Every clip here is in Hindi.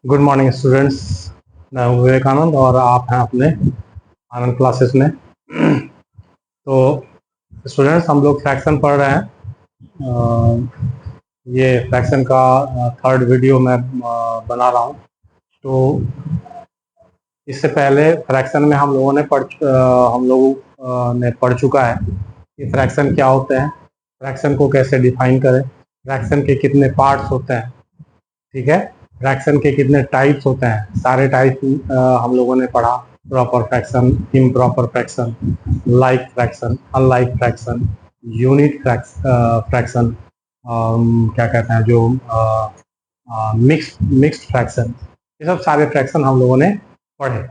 Good morning students. मैं हूं विवेकानंद और आप हैं अपने आनंद क्लासेस में। तो स्टूडेंट्स, हम लोग फ्रैक्शन पढ़ रहे हैं। ये फ्रैक्शन का थर्ड वीडियो मैं बना रहा हूं। तो इससे पहले फ्रैक्शन में हम लोगों ने पढ़ चुका है कि फ्रैक्शन क्या होते हैं, फ्रैक्शन को कैसे डिफाइन करें, फ्रैक्शन के कितने पार्ट्स होते हैं, ठीक है, फ्रैक्शन के कितने टाइप्स होते हैं। सारे टाइप हम लोगों ने पढ़ा। Proper fraction, improper fraction, like fraction, unlike fraction, unit fraction, क्या कहते हैं जो मिक्स्ड फ्रैक्शन, ये सब सारे फ्रैक्शन हम लोगों ने पढ़े।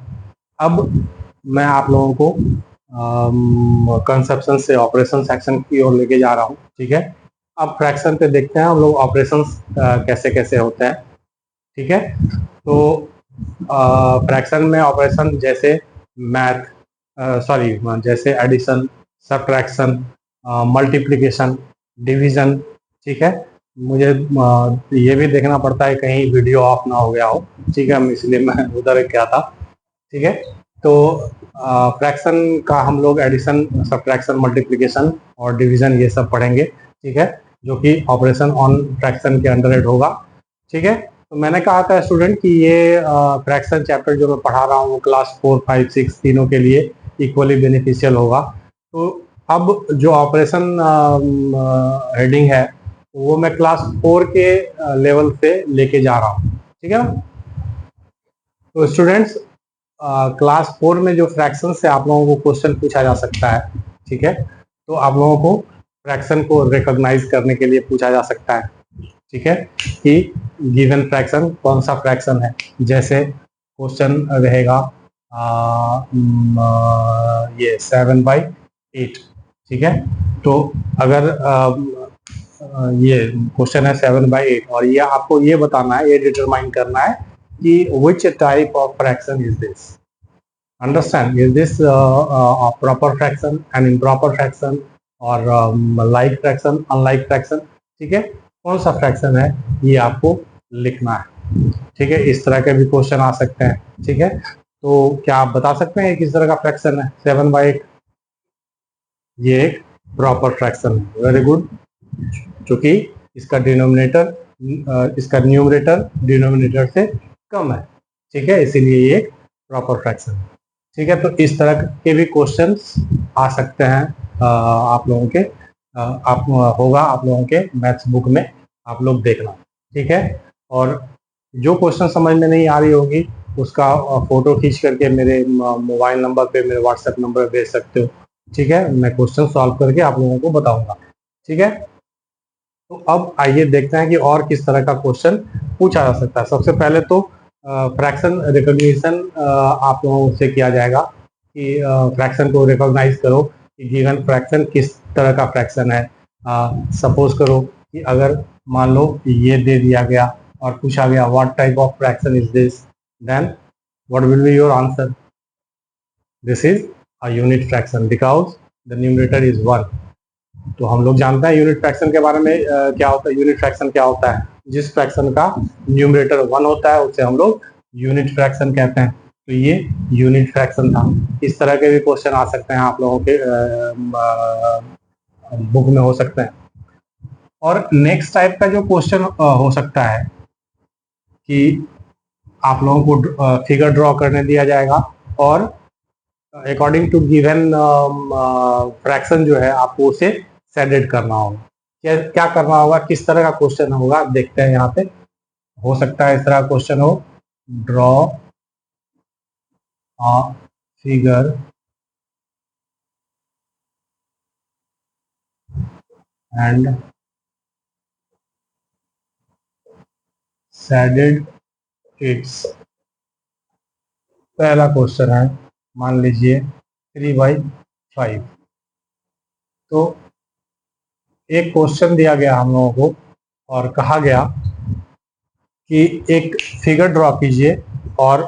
अब मैं आप लोगों को कंसेप्शन से ऑपरेशन सेक्शन की ओर लेके जा रहा हूँ, ठीक है। अब फ्रैक्शन पे देखते हैं हम लोग ऑपरेशंस कैसे कैसे होते हैं, ठीक है। तो फ्रैक्शन में ऑपरेशन जैसे जैसे एडिशन, सब्ट्रैक्शन, मल्टीप्लिकेशन, डिवीजन, ठीक है। मुझे ये भी देखना पड़ता है कहीं वीडियो ऑफ ना हो गया हो, ठीक है, इसलिए मैं उधर गया था, ठीक है। तो फ्रैक्शन का हम लोग एडिशन, सब्ट्रैक्शन, मल्टीप्लिकेशन और डिवीजन ये सब पढ़ेंगे, ठीक है, जो कि ऑपरेशन ऑन फ्रैक्शन के अंडर हेड होगा, ठीक है। तो मैंने कहा था स्टूडेंट कि ये फ्रैक्शन चैप्टर जो मैं पढ़ा रहा हूँ वो क्लास 4, 5, 6 तीनों के लिए इक्वली बेनिफिशियल होगा। तो अब जो ऑपरेशन हेडिंग है वो मैं क्लास 4 के लेवल पे लेके जा रहा हूँ, ठीक है। तो स्टूडेंट्स, क्लास 4 में जो फ्रैक्शन से आप लोगों को क्वेश्चन पूछा जा सकता है, ठीक है, तो आप लोगों को फ्रैक्शन को रिकॉग्नाइज करने के लिए पूछा जा सकता है, ठीक है, कि गिवन फ्रैक्शन कौन सा फ्रैक्शन है। जैसे क्वेश्चन रहेगा ये 7/8, ठीक है। तो अगर ये क्वेश्चन है 7/8 और ये आपको ये बताना है, ये डिटरमाइन करना है कि which type of fraction is this, understand, is this a proper fraction, an improper fraction, or like fraction, unlike fraction, ठीक है। कौन सा फ्रैक्शन है ये आपको लिखना है, ठीक है। इस तरह के भी क्वेश्चन आ सकते हैं, ठीक है। तो क्या आप बता सकते हैं किस तरह का फ्रैक्शन है 7/8? ये एक प्रॉपर फ्रैक्शन है, वेरी गुड, क्योंकि इसका इसका न्यूमरेटर डिनोमिनेटर से कम है, ठीक है, इसीलिए ये एक प्रॉपर फ्रैक्शन है, ठीक है। तो इस तरह के भी क्वेश्चंस आ सकते हैं आप लोगों के आप लोगों के मैथ्स बुक में, आप लोग देखना, ठीक है। और जो क्वेश्चन समझ में नहीं आ रही होगी उसका फोटो खींच करके मेरे मोबाइल नंबर पे, मेरे व्हाट्सएप नंबर पे भेज सकते हो, ठीक है। मैं क्वेश्चन सॉल्व करके आप लोगों को बताऊंगा, ठीक है। तो अब आइए देखते हैं कि और किस तरह का क्वेश्चन पूछा जा सकता है। सबसे पहले तो फ्रैक्शन रिकॉग्निशन आप लोगों से किया जाएगा कि फ्रैक्शन को रिकॉग्नाइज करो कि गिवन फ्रैक्शन किस तरह का फ्रैक्शन है। सपोज करो कि अगर मान लो ये दे दिया गया और पूछा गया what type of fraction is this, then what will be your answer? This is a unit fraction because the numerator is 1। तो हम लोग जानते हैं यूनिट फ्रैक्शन के बारे में क्या होता है। यूनिट फ्रैक्शन क्या होता है? जिस फ्रैक्शन का न्यूमरेटर 1 होता है उसे हम लोग यूनिट फ्रैक्शन कहते हैं। तो ये यूनिट फ्रैक्शन था। इस तरह के भी क्वेश्चन आ सकते हैं आप लोगों के बुक में, हो सकते हैं। और नेक्स्ट टाइप का जो क्वेश्चन हो सकता है कि आप लोगों को फिगर ड्रॉ करने दिया जाएगा और अकॉर्डिंग टू गिवन फ्रैक्शन जो है आपको उसे सेडेड करना होगा। क्या करना होगा, किस तरह का क्वेश्चन होगा, देखते हैं। यहाँ पे हो सकता है इस तरह का क्वेश्चन हो, draw a figure and shaded it's. पहला क्वेश्चन है, मान लीजिए 3/5। तो एक क्वेश्चन दिया गया हम लोगों को और कहा गया कि एक फिगर ड्रॉ कीजिए और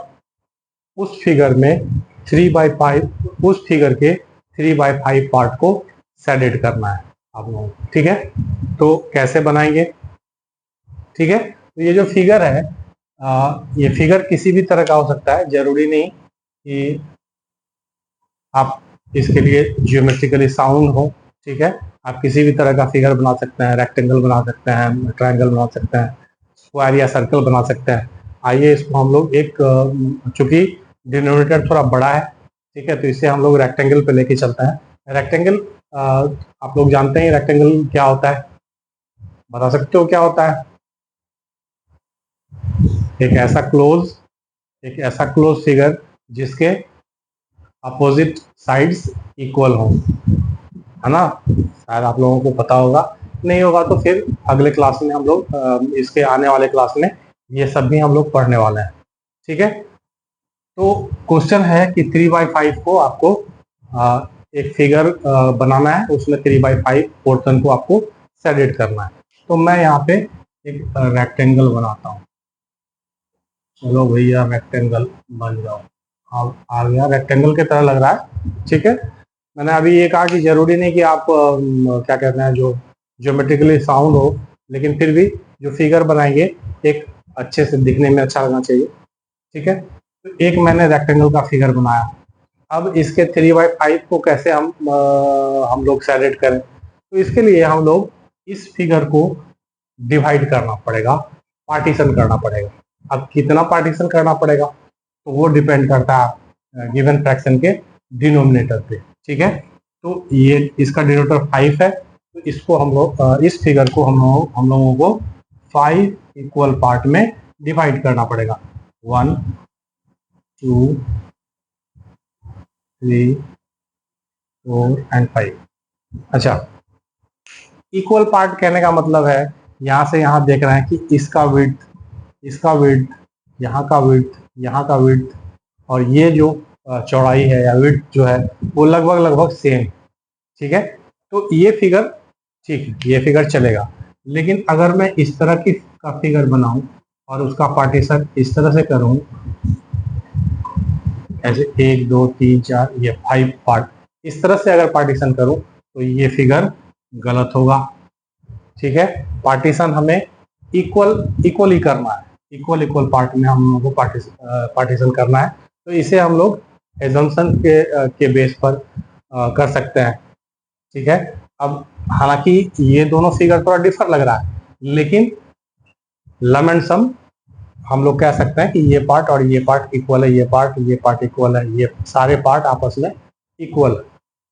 उस फिगर में 3/5, उस फिगर के 3/5 पार्ट को सेडेड करना है आप लोगों को, ठीक है। तो कैसे बनाएंगे, ठीक है। तो ये जो फिगर है ये फिगर किसी भी तरह का हो सकता है, जरूरी नहीं कि आप इसके लिए जियोमेट्रिकली साउंड हो। ठीक है, आप किसी भी तरह का फिगर बना सकते हैं, रेक्टेंगल बना सकते हैं, ट्रायंगल बना सकते हैं, स्क्वायर या सर्कल बना सकते हैं। आइए इसको हम लोग एक, चूंकि डिनोमिनेटर थोड़ा बड़ा है, ठीक है, तो इसे हम लोग रेक्टेंगल पे लेके चलते हैं। रेक्टेंगल, आप लोग जानते हैं रेक्टेंगल क्या होता है, बता सकते हो क्या होता है? एक ऐसा क्लोज फिगर जिसके अपोजिट साइड्स इक्वल हो, है ना? शायद आप लोगों को पता होगा, नहीं होगा तो फिर अगले क्लास में हम लोग, इसके आने वाले क्लास में ये सब भी हम लोग पढ़ने वाले हैं। ठीक है, तो क्वेश्चन है कि 3/5 को आपको एक फिगर बनाना है, उसमें 3/5 पोर्शन को आपको सेलेक्ट करना है। तो मैं यहाँ पे एक रेक्टेंगल बनाता हूँ। चलो भैया रेक्टेंगल बन जाओ। अब आ गया, रेक्टेंगल की तरह लग रहा है। ठीक है, मैंने अभी ये कहा कि जरूरी नहीं कि आप क्या कहते हैं, जो ज्योमेट्रिकली साउंड हो, लेकिन फिर भी जो फिगर बनाएंगे एक अच्छे से दिखने में अच्छा लगना चाहिए। ठीक है, तो एक मैंने रेक्टेंगल का फिगर बनाया। अब इसके 3/5 को कैसे हम लोग सेलेक्ट करें? तो इसके लिए हम लोग इस फिगर को डिवाइड करना पड़ेगा, पार्टीशन करना पड़ेगा। अब कितना पार्टीशन करना पड़ेगा तो वो डिपेंड करता है गिवन फ्रैक्शन के डिनोमिनेटर पे। ठीक है, तो ये इसका डिनोमिनेटर 5 है, तो इसको हम लोग, इस फिगर को हम लोगों को 5 इक्वल पार्ट में डिवाइड करना पड़ेगा। 1 2 3 4 एंड 5। अच्छा, इक्वल पार्ट कहने का मतलब है, यहाँ से यहाँ देख रहे हैं कि इसका विड्थ, इसका विड्थ, यहाँ का विड्थ, यहाँ का विड्थ, और ये जो चौड़ाई है या विड्थ जो है वो लगभग सेम। ठीक है, तो ये फिगर, ठीक है, ये फिगर चलेगा। लेकिन अगर मैं इस तरह की का फिगर बनाऊं और उसका पार्टीशन इस तरह से करूं, ऐसे 1 2 3 4 ये 5 पार्ट, इस तरह से अगर पार्टीशन करूं तो ये फिगर गलत होगा। ठीक है, पार्टीशन हमें इक्वल ही करना है, इक्वल पार्ट में हम लोगों को पार्टीशन करना है। तो इसे हम लोग एजम्पशन के बेस पर कर सकते हैं। ठीक है, अब हालांकि ये दोनों फिगर थोड़ा डिफर लग रहा है, लेकिन लम एंड सम हम लोग कह सकते हैं कि ये पार्ट और ये पार्ट इक्वल है, ये पार्ट इक्वल है, ये सारे पार्ट आपस में इक्वल है।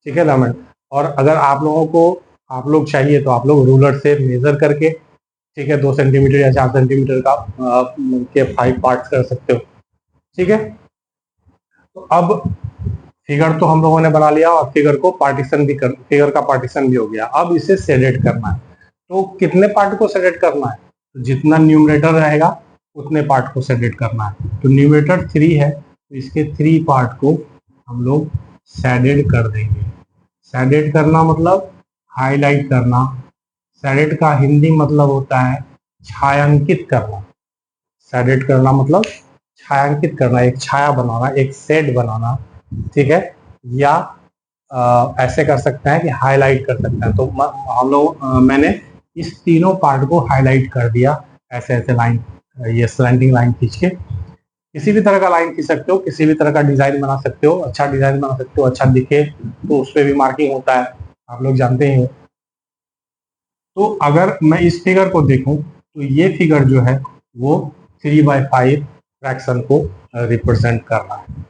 ठीक है, लम एंड, और अगर आप लोगों को, आप लोग चाहिए तो आप लोग रूलर से मेजर करके, ठीक है, 2 सेंटीमीटर या 4 सेंटीमीटर का के 5 पार्ट्स कर सकते हो। ठीक है, तो अब फिगर तो हम लोगों ने बना लिया और फिगर का पार्टीशन भी हो गया। अब इसे सेलेक्ट करना है, तो कितने पार्ट को सेलेक्ट करना है? तो जितना न्यूमरेटर रहेगा उतने पार्ट को सेलेक्ट करना है। तो न्यूमरेटर 3 है, तो इसके 3 पार्ट को हम लोग सेलेक्ट कर देंगे। सेलेक्ट करना मतलब हाईलाइट करना। सेलेक्ट का हिंदी मतलब होता है छायांकित करना। सेलेक्ट करना मतलब छायांकित करना, एक छाया बनाना, एक शेड बनाना। ठीक है, या ऐसे कर सकते हैं कि हाईलाइट कर सकते हैं। तो हम लोग, मैंने इस तीनों पार्ट को हाईलाइट कर दिया, ऐसे ऐसे लाइन, ये स्लैंटिंग लाइन खींच के। किसी भी तरह का लाइन खींच सकते हो, किसी भी तरह का डिजाइन बना सकते हो, अच्छा डिजाइन बना सकते हो, अच्छा दिखे तो उस पर भी मार्किंग होता है, आप लोग जानते ही हो। तो अगर मैं इस फिगर को देखूं तो ये फिगर जो है वो 3/5 फ्रैक्शन को रिप्रेजेंट कर रहा है।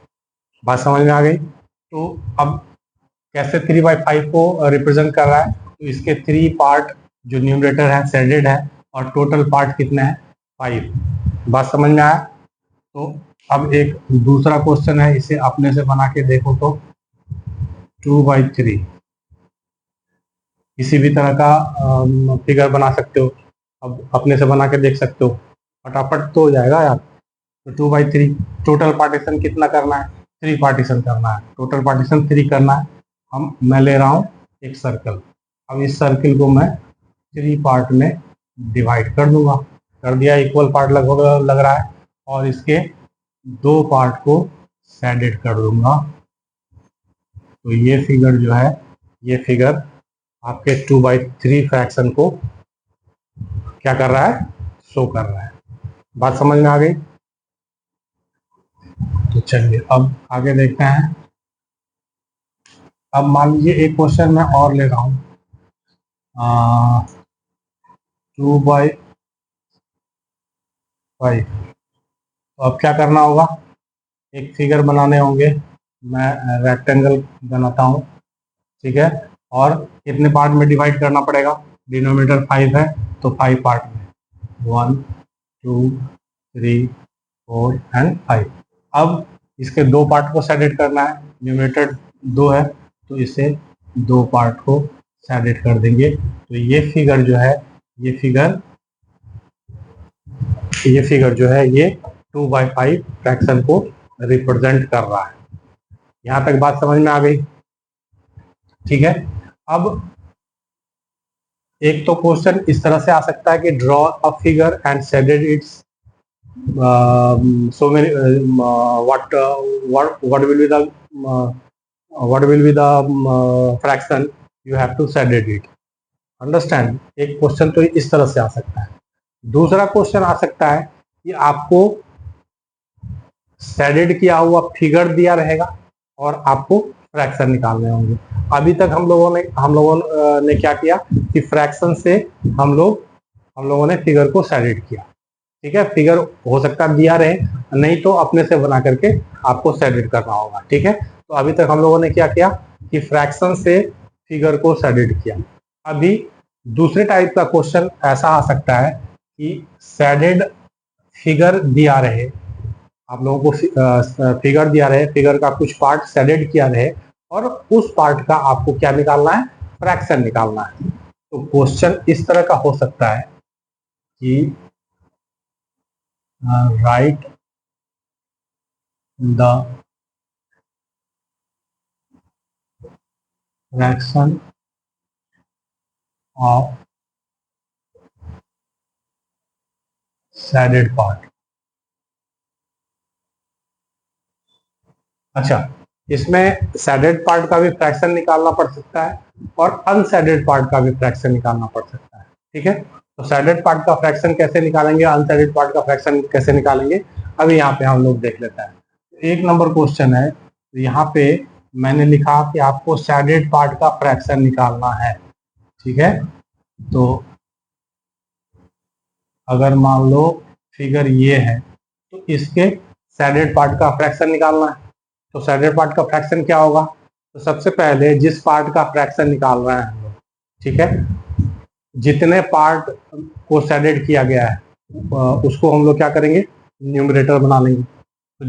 बात समझ में आ गई? तो अब कैसे 3/5 को रिप्रेजेंट कर रहा है? तो इसके 3 पार्ट जो न्यूमरेटर है सेडेड है, और टोटल पार्ट कितने हैं? 5। बात समझ में आया? तो अब एक दूसरा क्वेश्चन है, इसे अपने से बना के देखो तो 2/3 किसी भी तरह का फिगर बना सकते हो। अब अपने से बना के देख सकते हो, फटाफट तो हो जाएगा यार। तो 2/3 टोटल पार्टीशन कितना करना है? 3 पार्टीशन करना है, टोटल पार्टीशन 3 करना है। मैं ले रहा हूँ एक सर्कल। अब इस सर्कल को मैं 3 पार्ट में डिवाइड कर दूंगा। कर दिया, इक्वल पार्ट लगभग लग रहा है, और इसके 2 पार्ट को सेडेड कर दूंगा। तो ये फिगर जो है, ये फिगर आपके 2/3 फ्रैक्शन को क्या कर रहा है? शो कर रहा है। बात समझ में आ गई? तो चलिए अब आगे देखते हैं। अब मान लीजिए एक क्वेश्चन मैं और ले रहा हूँ, 2/5। तो अब क्या करना होगा, एक फिगर बनाने होंगे। मैं रेक्टेंगल बनाता हूँ, ठीक है। और कितने पार्ट में डिवाइड करना पड़ेगा, डिनोमिनेटर 5 है तो 5 पार्ट में, 1 2 3 4 एंड 5। अब इसके दो पार्ट को सेपरेट करना है, न्यूमरेटर 2 है तो इसे दो पार्ट को सेपरेट कर देंगे। तो ये फिगर जो है, ये फिगर जो है ये 2/5 फ्रैक्शन को रिप्रेजेंट कर रहा है। यहां तक बात समझ में आ गई, ठीक है। अब एक तो क्वेश्चन इस तरह से आ सकता है कि draw a figure and shaded it's so many what will be the fraction you have to sedate it, understand। एक क्वेश्चन तो इस तरह से आ सकता है। दूसरा क्वेश्चन आ सकता है कि आपको सेडेड किया हुआ फिगर दिया रहेगा और आपको फ्रैक्शन निकालने होंगे। अभी तक हम लोगों ने क्या किया कि फ्रैक्शन से हम लोगों ने फिगर को सेडेड किया, ठीक है। फिगर हो सकता है दिया रहे, नहीं तो अपने से बना करके आपको सेडेड करना होगा, ठीक है। तो अभी तक हम लोगों ने क्या किया कि फ्रैक्शन से फिगर को सेडेड किया। अभी दूसरे टाइप का क्वेश्चन ऐसा आ सकता है कि सेडेड फिगर दिया रहे, आप लोगों को फिगर दिया रहे, फिगर का कुछ पार्ट सेडेड किया रहे और उस पार्ट का आपको क्या निकालना है, फ्रैक्शन निकालना है। तो क्वेश्चन इस तरह का हो सकता है कि right the fraction of shaded part. अच्छा, इसमें सैडेड पार्ट का भी फ्रैक्शन निकालना पड़ सकता है और अनसैडेड पार्ट का भी फ्रैक्शन निकालना पड़ सकता है, ठीक है। तो सैडेड पार्ट का फ्रैक्शन कैसे निकालेंगे, अनसैडेड पार्ट का फ्रैक्शन कैसे निकालेंगे, अभी यहाँ पे हम लोग देख लेते हैं। एक नंबर क्वेश्चन है, तो यहाँ पे मैंने लिखा कि आपको सैडेड पार्ट का फ्रैक्शन निकालना है, ठीक है। तो अगर मान लो फिगर ये है तो इसके सैडेड पार्ट का फ्रैक्शन निकालना है। तो सैडेड पार्ट का फ्रैक्शन क्या होगा, तो सबसे पहले जिस पार्ट का फ्रैक्शन निकाल रहे हैं हम लोग, ठीक है, जितने पार्ट को सैडेड किया गया है उसको हम लोग क्या करेंगे, न्यूमरेटर बना लेंगे। तो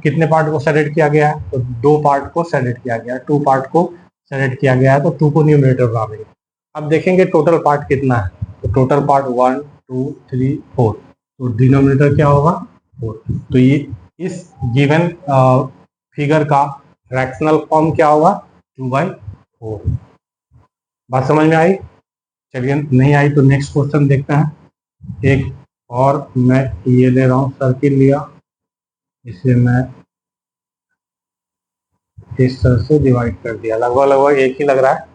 कितने पार्ट को सैडेड किया गया है, तो दो पार्ट को सैडेड किया गया है, 2 पार्ट को सैडेड किया गया है तो 2 को न्यूमरेटर बना लेंगे। अब देखेंगे टोटल पार्ट कितना है, तो टोटल पार्ट 1 2 3 4, तो डिनोमिनेटर क्या होगा 4। तो ये इस गिवन फिगर का फ्रैक्शनल फॉर्म क्या होगा, 2/4। बात समझ में आई। चलिए, नहीं आई तो नेक्स्ट क्वेश्चन देखते हैं। एक और मैं ये ले रहा हूँ, सर्किल लिया, इसे मैं इस तरह से डिवाइड कर दिया, लगभग लगभग एक ही लग रहा है,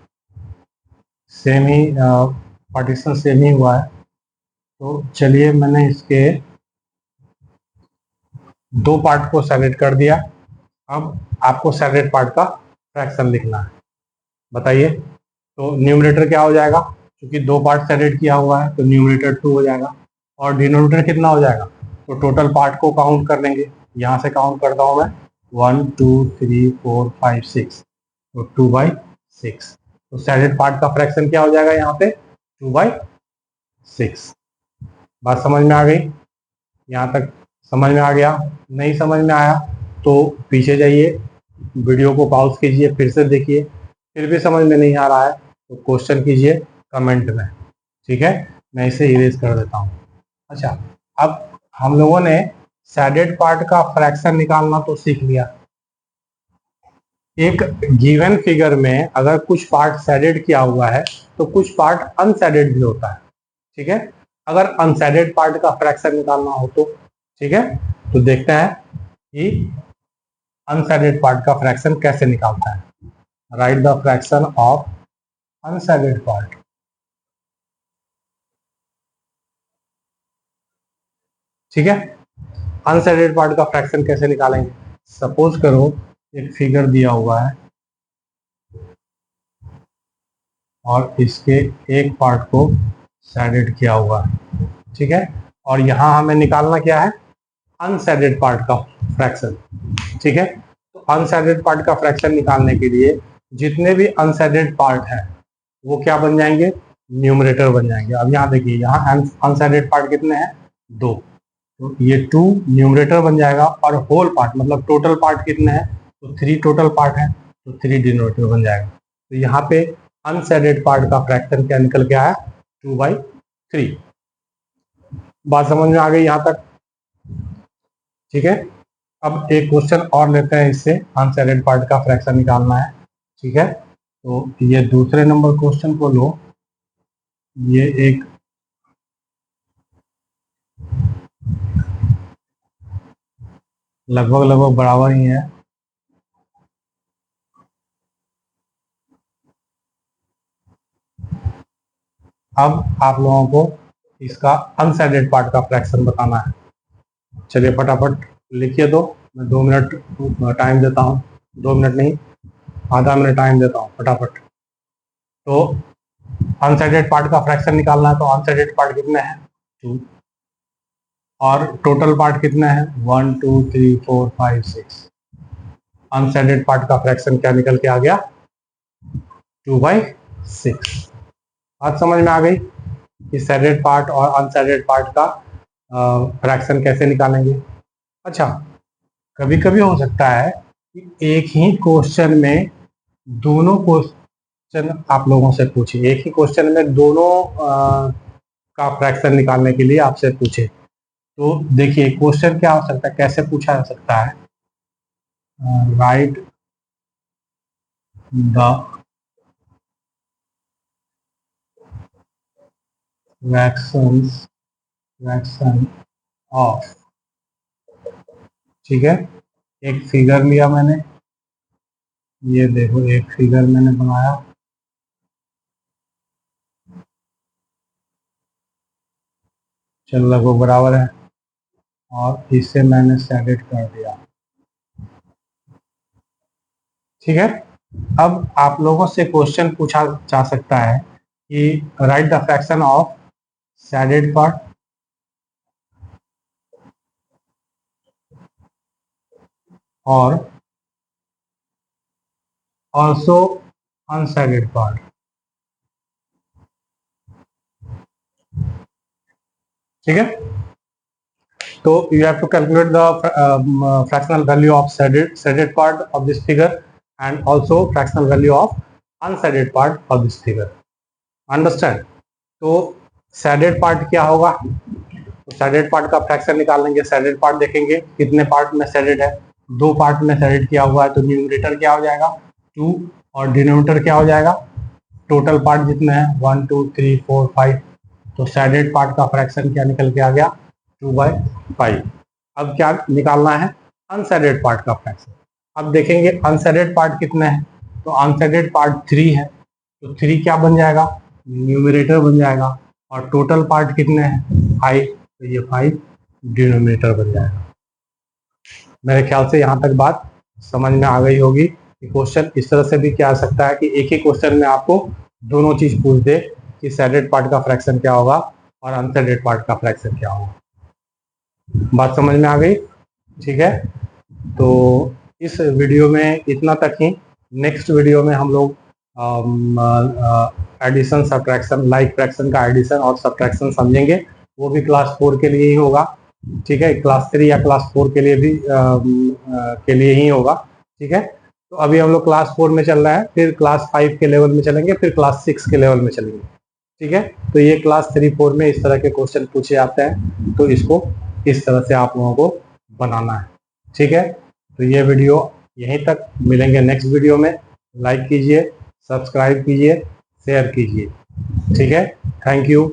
सेम ही पार्टीशन सेम ही हुआ है। तो चलिए, मैंने इसके दो पार्ट को सेपरेट कर दिया। अब आपको सेपरेट पार्ट का फ्रैक्शन लिखना है, बताइए। तो न्यूमरेटर क्या हो जाएगा, क्योंकि दो पार्ट सेपरेट किया हुआ है तो न्यूमरेटर 2 हो जाएगा और डिनोमिनेटर कितना हो जाएगा, तो टोटल पार्ट को काउंट कर लेंगे। यहाँ से काउंट करता हूँ मैं, 1 2 3 4 5 6, तो 2/6। तो सेपरेट पार्ट का फ्रैक्शन क्या हो जाएगा यहाँ पे, 2/6। बात समझ में आ गई, यहाँ तक समझ में आ गया। नहीं समझ में आया तो पीछे जाइए, वीडियो को पॉज कीजिए, फिर से देखिए। फिर भी समझ में नहीं आ रहा है तो क्वेश्चन कीजिए कमेंट में, ठीक है। मैं इसे इरेज कर देता हूँ। अच्छा, अब हम लोगों ने सैडेड पार्ट का फ्रैक्शन निकालना तो सीख लिया। एक गिवन फिगर में अगर कुछ पार्ट सैडेड किया हुआ है तो कुछ पार्ट अनसैडेड भी होता है, ठीक है। अगर अनसैडेड पार्ट का फ्रैक्शन निकालना हो तो, ठीक है, तो देखते हैं कि अनसैडेड पार्ट का फ्रैक्शन कैसे निकालता है। Right the fraction of अनसैडेड part. ठीक है, अनसैडेड पार्ट का फ्रैक्शन कैसे निकालेंगे, सपोज करो एक फिगर दिया हुआ है और इसके एक पार्ट को सैडेड किया हुआ है, ठीक है, और यहाँ हमें निकालना क्या है, अनसैडेड पार्ट का फ्रैक्शन, ठीक है। तो अनसैडेड पार्ट का फ्रैक्शन निकालने के लिए जितने भी अनसैडेड पार्ट हैं वो क्या बन जाएंगे, न्यूमरेटर बन जाएंगे। अब यहाँ देखिए, यहाँ अनसैडेड पार्ट कितने हैं, 2, तो ये 2 न्यूमरेटर बन जाएगा, और होल पार्ट मतलब टोटल पार्ट कितने हैं, तो 3 टोटल पार्ट है, तो 3 डिनोमिनेटर बन जाएगा। तो यहाँ पे अनसैडेड पार्ट का फ्रैक्शन क्या निकल के आया, 2/3। बात समझ में आ गई यहाँ तक, ठीक है। अब एक क्वेश्चन और लेते हैं, इससे अनसैडेड पार्ट का फ्रैक्शन निकालना है, ठीक है। तो ये दूसरे नंबर क्वेश्चन को लो, ये एक लगभग बराबर ही है। अब आप लोगों को इसका अनसैडेड पार्ट का फ्रैक्शन बताना है। चलिए फटाफट लिखिए, दो मैं 2 मिनट टाइम देता हूँ, 2 मिनट नहीं, आधा मिनट टाइम देता हूँ फटाफट। तो अनसैडेड पार्ट का फ्रैक्शन निकालना है, तो अनसैडेड पार्ट कितने हैं, 2, और टोटल पार्ट कितने हैं, 1 2 3 4 5 6। अनसैडेड पार्ट का फ्रैक्शन क्या निकल के आ गया, 2/6। बात समझ में आ गई कि सैडेड पार्ट और अनसैडेड पार्ट का फ्रैक्शन कैसे निकालेंगे। अच्छा, कभी कभी हो सकता है कि एक ही क्वेश्चन में दोनों क्वेश्चन आप लोगों से पूछे, एक ही क्वेश्चन में दोनों का फ्रैक्शन निकालने के लिए आपसे पूछे। तो देखिए क्वेश्चन क्या हो सकता है, कैसे पूछा जा सकता है, राइट द फ्रैक्शन ऑफ, ठीक है। एक फिगर लिया मैंने, ये देखो एक फिगर मैंने बनाया, चल लगभग बराबर है, और इसे मैंने सैडेड कर दिया, ठीक है। अब आप लोगों से क्वेश्चन पूछा जा सकता है कि right the fraction of shaded part और ऑल्सो अनसैडेड पार्ट, ठीक है। तो you have to calculate the fractional value of shaded part of this figure and also fractional value of unshaded part of this figure. Understand? तो shaded part क्या होगा, तो shaded part का फ्रैक्शन निकाल लेंगे। shaded part देखेंगे कितने पार्ट में shaded है, 2 पार्ट में shaded किया हुआ है, तो न्यूमरेटर क्या हो जाएगा 2 और डिनोमिनेटर क्या हो जाएगा, टोटल पार्ट जितने हैं 1 2 3 4 5, तो shaded part का फ्रैक्शन क्या निकल के आ गया 2/5। अब क्या निकालना है, अनसैडेड पार्ट का फ्रैक्शन। अब देखेंगे अनसैडेड पार्ट कितने हैं, तो अनसैडेड पार्ट 3 है, तो 3 क्या बन जाएगा, न्यूमरेटर बन जाएगा, और टोटल पार्ट कितने हैं 5, तो ये 5 डिनोमिनेटर बन जाएगा। मेरे ख्याल से यहाँ तक बात समझ में आ गई होगी कि क्वेश्चन इस तरह से भी क्या आ सकता है कि एक ही क्वेश्चन में आपको दोनों चीज पूछ दे कि सैडेड पार्ट का फ्रैक्शन क्या होगा और अनसैडेड पार्ट का फ्रैक्शन क्या होगा। बात समझ में आ गई, ठीक है। तो इस वीडियो में इतना तक ही। नेक्स्ट वीडियो में हम लोग एडिशन सब्ट्रैक्शन, लाइक फ्रैक्शन का एडिशन और सब्ट्रैक्शन समझेंगे, वो भी क्लास 4 के लिए ही होगा, ठीक है। क्लास 3 या क्लास 4 के लिए भी के लिए ही होगा, ठीक है। तो अभी हम लोग क्लास 4 में चल रहा है, फिर क्लास 5 के लेवल में चलेंगे, फिर क्लास 6 के लेवल में चलेंगे, ठीक है। तो ये क्लास 3 4 में इस तरह के क्वेश्चन पूछे जाते हैं, तो इसको इस तरह से आप लोगों को बनाना है, ठीक है। तो ये वीडियो यहीं तक, मिलेंगे नेक्स्ट वीडियो में। लाइक कीजिए, सब्सक्राइब कीजिए, शेयर कीजिए, ठीक है। Thank you.